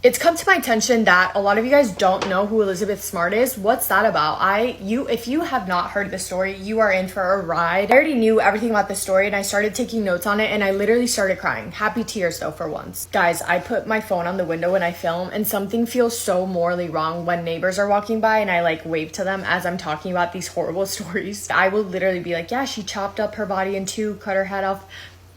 It's come to my attention that a lot of you guys don't know who Elizabeth Smart is. What's that about? If you have not heard the story, you are in for a ride. I already knew everything about the story and I started taking notes on it and I literally started crying. Happy tears though for once. Guys, I put my phone on the window when I film and something feels so morally wrong when neighbors are walking by and I like wave to them as I'm talking about these horrible stories. I will literally be like, yeah, she chopped up her body in two, cut her head off.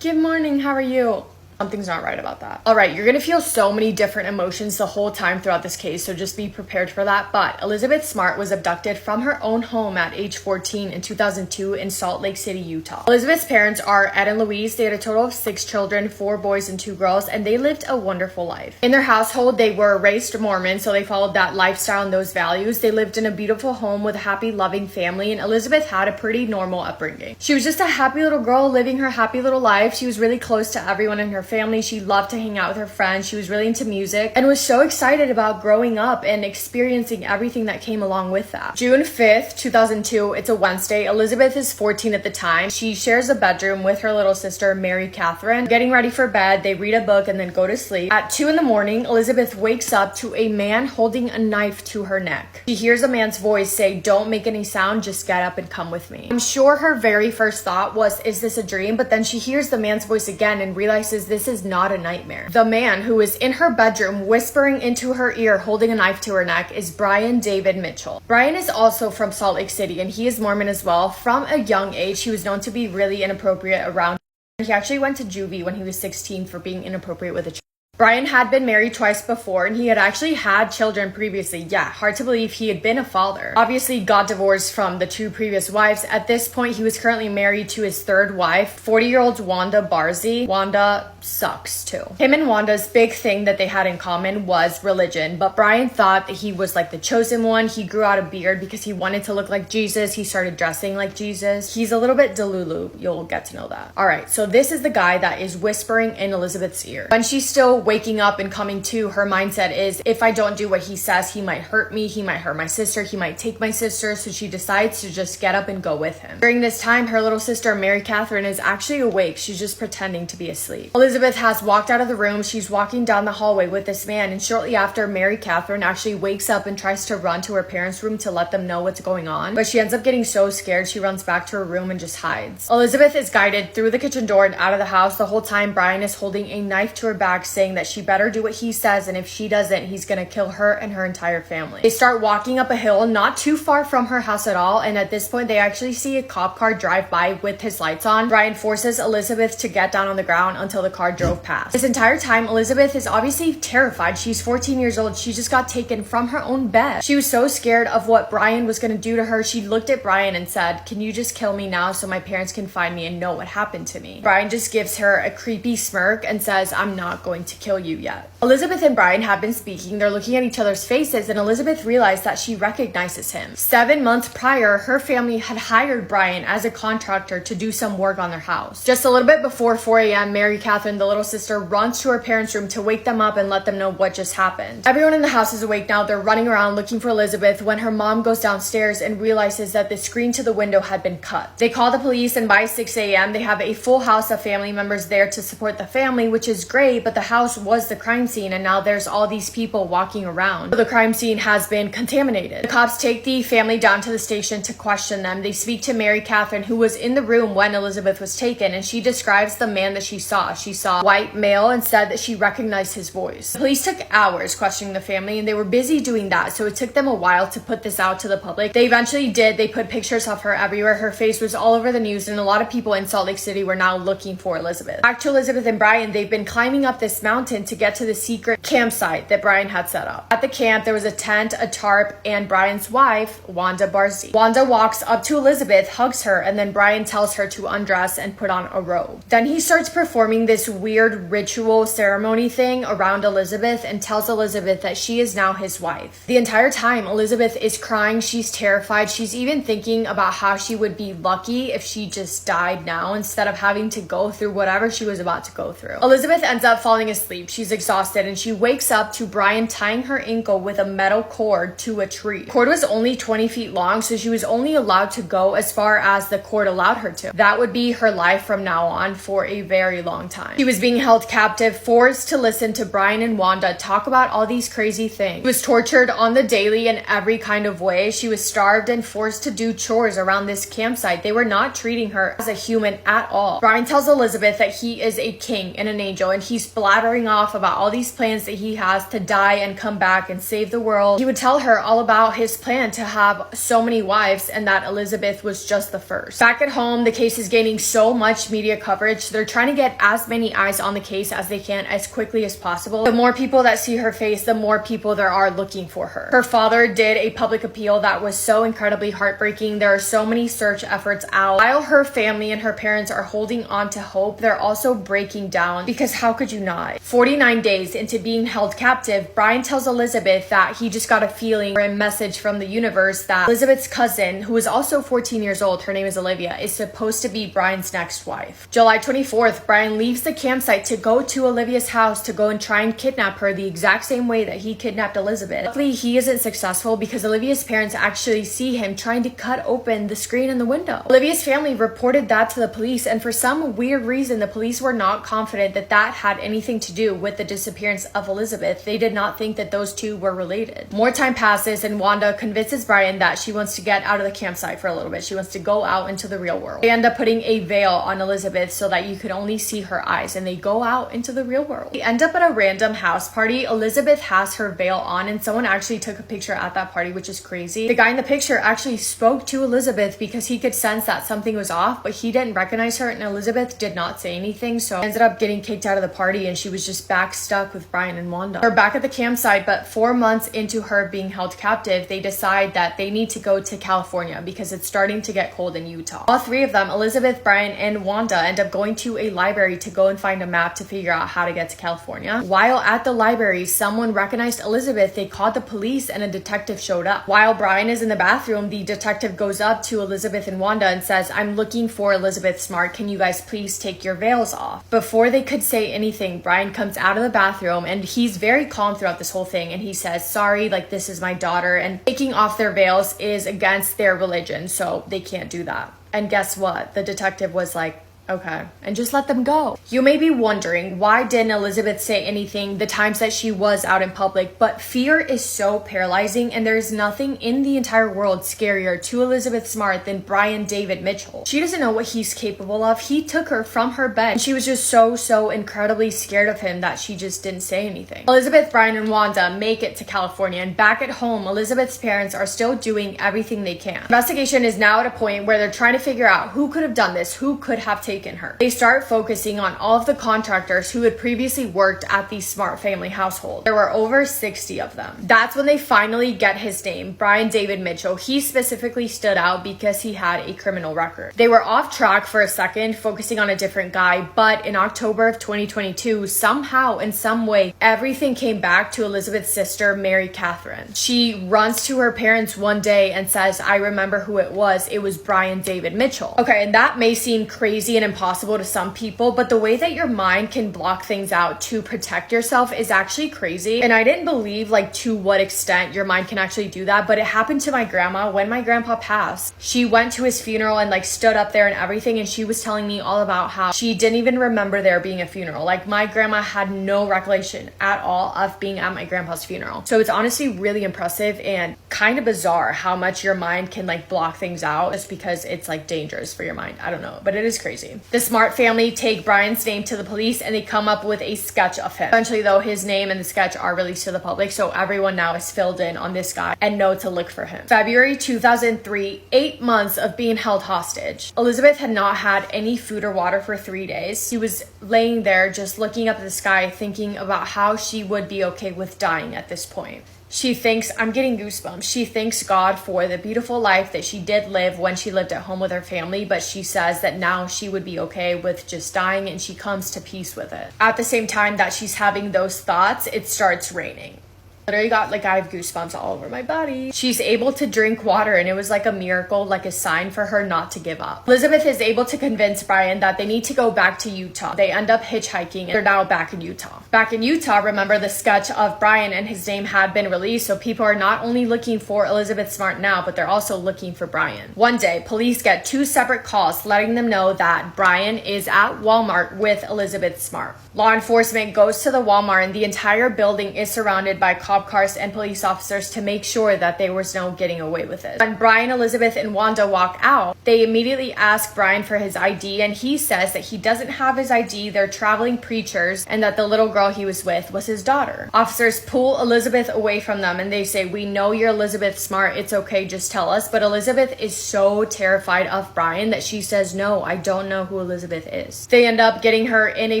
Good morning, how are you? Something's not right about that. All right, you're gonna feel so many different emotions the whole time throughout this case, so just be prepared for that. But Elizabeth Smart was abducted from her own home at age 14 in 2002 in Salt Lake City, Utah. Elizabeth's parents are Ed and Louise. They had a total of 6 children, 4 boys and 2 girls, and they lived a wonderful life. In their household, they were raised Mormon, so they followed that lifestyle and those values. They lived in a beautiful home with a happy, loving family, and Elizabeth had a pretty normal upbringing. She was just a happy little girl living her happy little life. She was really close to everyone in her family. She loved to hang out with her friends. She was really into music and was so excited about growing up and experiencing everything that came along with that. June 5th, 2002, it's a Wednesday. Elizabeth is 14 at the time. She shares a bedroom with her little sister, Mary Catherine. Getting ready for bed, they read a book and then go to sleep. At 2 in the morning, Elizabeth wakes up to a man holding a knife to her neck. She hears a man's voice say, "Don't make any sound, just get up and come with me." I'm sure her very first thought was, is this a dream? But then she hears the man's voice again and realizes this is not a nightmare. The man who is in her bedroom whispering into her ear holding a knife to her neck is Brian David Mitchell. Brian is also from Salt Lake City and he is Mormon as well. From a young age, he was known to be really inappropriate around. He actually went to juvie when he was 16 for being inappropriate with a child. Brian had been married twice before and he had actually had children previously. Yeah, hard to believe he had been a father. Obviously got divorced from the 2 previous wives. At this point, he was currently married to his 3rd wife, 40-year-old Wanda Barzee. Wanda sucks too. Him and Wanda's big thing that they had in common was religion, but Brian thought that he was like the chosen one. He grew out a beard because he wanted to look like Jesus. He started dressing like Jesus. He's a little bit delulu. You'll get to know that. All right, so this is the guy that is whispering in Elizabeth's ear. When she's still waking up and coming to, her mindset is, if I don't do what he says, he might hurt me, he might hurt my sister, he might take my sister, so she decides to just get up and go with him. During this time, her little sister, Mary Catherine, is actually awake. She's just pretending to be asleep. Elizabeth has walked out of the room. She's walking down the hallway with this man, and shortly after, Mary Catherine actually wakes up and tries to run to her parents' room to let them know what's going on, but she ends up getting so scared, she runs back to her room and just hides. Elizabeth is guided through the kitchen door and out of the house. The whole time, Brian is holding a knife to her back, saying that she better do what he says, and if she doesn't, he's gonna kill her and her entire family. They start walking up a hill not too far from her house at all, and at this point they actually see a cop car drive by with his lights on. Brian forces Elizabeth to get down on the ground until the car drove past. This entire time, Elizabeth is obviously terrified. She's 14 years old. She just got taken from her own bed. She was so scared of what Brian was gonna do to her. She looked at Brian and said, "Can you just kill me now so my parents can find me and know what happened to me?" Brian just gives her a creepy smirk and says, "I'm not going to kill you yet." Elizabeth and Brian have been speaking. They're looking at each other's faces, and Elizabeth realized that she recognizes him. 7 months prior, her family had hired Brian as a contractor to do some work on their house. Just a little bit before 4 a.m., Mary Catherine, the little sister, runs to her parents' room to wake them up and let them know what just happened. Everyone in the house is awake now. They're running around looking for Elizabeth when her mom goes downstairs and realizes that the screen to the window had been cut. They call the police, and by 6 a.m., they have a full house of family members there to support the family, which is great, but the house was the crime scene, and now there's all these people walking around. So the crime scene has been contaminated. The cops take the family down to the station to question them. They speak to Mary Catherine, who was in the room when Elizabeth was taken, and she describes the man that she saw. She saw white male and said that she recognized his voice. The police took hours questioning the family, and they were busy doing that, so it took them a while to put this out to the public. They eventually did. They put pictures of her everywhere. Her face was all over the news, and a lot of people in Salt Lake City were now looking for Elizabeth. Back to Elizabeth and Brian, they've been climbing up this mountain to get to the secret campsite that Brian had set up. At the camp, there was a tent, a tarp, and Brian's wife, Wanda Barzee. Wanda walks up to Elizabeth, hugs her, and then Brian tells her to undress and put on a robe. Then he starts performing this weird ritual ceremony thing around Elizabeth and tells Elizabeth that she is now his wife. The entire time, Elizabeth is crying. She's terrified. She's even thinking about how she would be lucky if she just died now instead of having to go through whatever she was about to go through. Elizabeth ends up falling asleep sleep. She's exhausted and she wakes up to Brian tying her ankle with a metal cord to a tree. The cord was only 20 feet long, so she was only allowed to go as far as the cord allowed her to. That would be her life from now on for a very long time. She was being held captive, forced to listen to Brian and Wanda talk about all these crazy things. She was tortured on the daily in every kind of way. She was starved and forced to do chores around this campsite. They were not treating her as a human at all. Brian tells Elizabeth that he is a king and an angel, and he's blathering off about all these plans that he has to die and come back and save the world. He would tell her all about his plan to have so many wives and that Elizabeth was just the first. Back at home, the case is gaining so much media coverage. They're trying to get as many eyes on the case as they can as quickly as possible. The more people that see her face, the more people there are looking for her. Her father did a public appeal that was so incredibly heartbreaking. There are so many search efforts out. While her family and her parents are holding on to hope, they're also breaking down, because how could you not? 49 days into being held captive, Brian tells Elizabeth that he just got a feeling or a message from the universe that Elizabeth's cousin, who is also 14 years old, her name is Olivia, is supposed to be Brian's next wife. July 24th, Brian leaves the campsite to go to Olivia's house to go and try and kidnap her the exact same way that he kidnapped Elizabeth. Luckily, he isn't successful because Olivia's parents actually see him trying to cut open the screen in the window. Olivia's family reported that to the police, and for some weird reason, the police were not confident that that had anything to do with the disappearance of Elizabeth. They did not think that those two were related. More time passes and Wanda convinces Brian that she wants to get out of the campsite for a little bit. She wants to go out into the real world. They end up putting a veil on Elizabeth so that you could only see her eyes, and they go out into the real world. They end up at a random house party. Elizabeth has her veil on, and someone actually took a picture at that party, which is crazy. The guy in the picture actually spoke to Elizabeth because he could sense that something was off, but he didn't recognize her, and Elizabeth did not say anything, so ended up getting kicked out of the party, and she was just back stuck with Brian and Wanda. They're back at the campsite, but 4 months into her being held captive, they decide that they need to go to California because it's starting to get cold in Utah. All three of them, Elizabeth, Brian, and Wanda, end up going to a library to go and find a map to figure out how to get to California. While at the library, someone recognized Elizabeth. They called the police and a detective showed up. While Brian is in the bathroom, the detective goes up to Elizabeth and Wanda and says, "I'm looking for Elizabeth Smart. Can you guys please take your veils off?" Before they could say anything, Brian comes out of the bathroom and he's very calm throughout this whole thing, and he says, "Sorry, like, this is my daughter," and taking off their veils is against their religion, so they can't do that. And guess what? The detective was like, okay, and just let them go. You may be wondering, why didn't Elizabeth say anything the times that she was out in public? But fear is so paralyzing, and there's nothing in the entire world scarier to Elizabeth Smart than Brian David Mitchell. She doesn't know what he's capable of. He took her from her bed, and she was just so incredibly scared of him that she just didn't say anything. Elizabeth, Brian, and Wanda make it to California, and back at home, Elizabeth's parents are still doing everything they can. Investigation is now at a point where they're trying to figure out who could have done this, who could have taken her. They start focusing on all of the contractors who had previously worked at the Smart family household. There were over 60 of them. That's when they finally get his name, Brian David Mitchell. He specifically stood out because he had a criminal record. They were off track for a second, focusing on a different guy, but in October of 2022, somehow, in some way, everything came back to Elizabeth's sister, Mary Catherine. She runs to her parents one day and says, "I remember who it was. It was Brian David Mitchell." Okay, and that may seem crazy and impossible to some people, but the way that your mind can block things out to protect yourself is actually crazy. And I didn't believe like to what extent your mind can actually do that, but it happened to my grandma when my grandpa passed. She went to his funeral and like stood up there and everything, and she was telling me all about how she didn't even remember there being a funeral. Like, my grandma had no recollection at all of being at my grandpa's funeral. So it's honestly really impressive and kind of bizarre how much your mind can like block things out just because it's like dangerous for your mind. I don't know, but it is crazy. The Smart family take Brian's name to the police and they come up with a sketch of him. Eventually though, his name and the sketch are released to the public, so everyone now is filled in on this guy and know to look for him. February 2003, 8 months of being held hostage. Elizabeth had not had any food or water for 3 days. She was laying there just looking up at the sky, thinking about how she would be okay with dying at this point. She thanks, I'm getting goosebumps, she thanks God for the beautiful life that she did live when she lived at home with her family, but she says that now she would be okay with just dying, and she comes to peace with it. At the same time that she's having those thoughts, it starts raining. Literally got like, I have goosebumps all over my body. She's able to drink water, and it was like a miracle, like a sign for her not to give up. Elizabeth is able to convince Brian that they need to go back to Utah. They end up hitchhiking, and they're now back in Utah. Back in Utah, remember the sketch of Brian and his name had been released, so people are not only looking for Elizabeth Smart now, but they're also looking for Brian. One day, police get 2 separate calls letting them know that Brian is at Walmart with Elizabeth Smart. Law enforcement goes to the Walmart, and the entire building is surrounded by cop cars and police officers to make sure that there was no getting away with it. When Brian, Elizabeth, and Wanda walk out, they immediately ask Brian for his ID, and he says that he doesn't have his ID, they're traveling preachers, and that the little girl he was with was his daughter. Officers pull Elizabeth away from them, and they say, "We know you're Elizabeth Smart, it's okay, just tell us." But Elizabeth is so terrified of Brian that she says, "No, I don't know who Elizabeth is." They end up getting her in a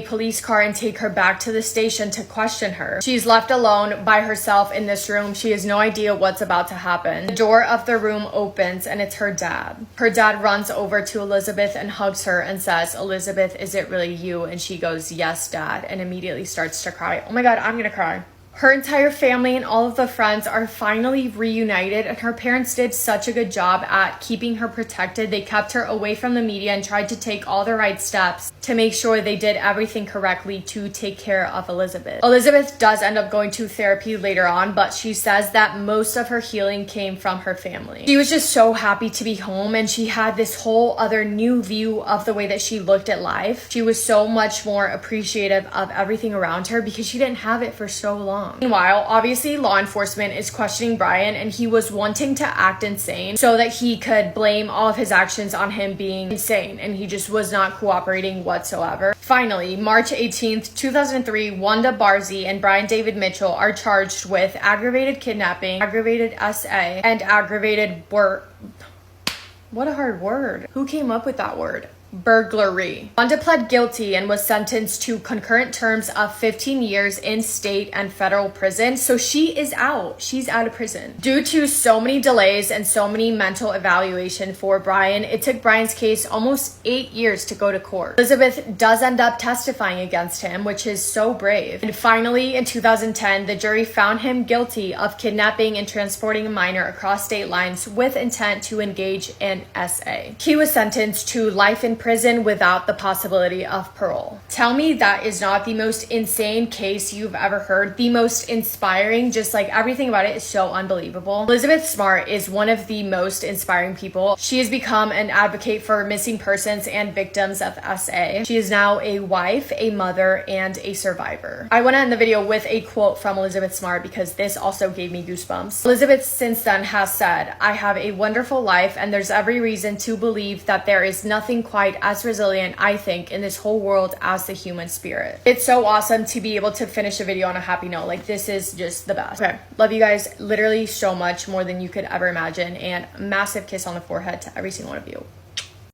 police car and take her back to the station to question her. She's left alone by herself in this room. She has no idea what's about to happen. The door of the room opens, and it's her dad. Her dad runs over to Elizabeth and hugs her and says, "Elizabeth, is it really you?" And she goes, "Yes, Dad," and immediately starts to cry. Oh my God, I'm gonna cry. Her entire family and all of the friends are finally reunited, and her parents did such a good job at keeping her protected. They kept her away from the media and tried to take all the right steps to make sure they did everything correctly to take care of Elizabeth. Elizabeth does end up going to therapy later on, but she says that most of her healing came from her family. She was just so happy to be home, and she had this whole other new view of the way that she looked at life. She was so much more appreciative of everything around her because she didn't have it for so long. Meanwhile, obviously law enforcement is questioning Brian, and he was wanting to act insane so that he could blame all of his actions on him being insane, and he just was not cooperating whatsoever. Finally, March 18th, 2003, Wanda Barzee and Brian David Mitchell are charged with aggravated kidnapping, aggravated SA, and aggravated what a hard word. Who came up with that word? Burglary. Wanda pled guilty and was sentenced to concurrent terms of 15 years in state and federal prison. So she is out. She's out of prison. Due to so many delays and so many mental evaluation for Brian, it took Brian's case almost 8 years to go to court. Elizabeth does end up testifying against him, which is so brave. And finally, in 2010, the jury found him guilty of kidnapping and transporting a minor across state lines with intent to engage in SA. He was sentenced to life in prison without the possibility of parole. Tell me that is not the most insane case you've ever heard. The most inspiring, just like everything about it is so unbelievable. Elizabeth Smart is one of the most inspiring people. She has become an advocate for missing persons and victims of SA. She is now a wife, a mother, and a survivor. I want to end the video with a quote from Elizabeth Smart because this also gave me goosebumps. Elizabeth since then has said, "I have a wonderful life, and there's every reason to believe that there is nothing quite as resilient, I think, in this whole world as the human spirit." It's so awesome to be able to finish a video on a happy note. Like, this is just the best. Okay, love you guys literally so much, more than you could ever imagine, and massive kiss on the forehead to every single one of you.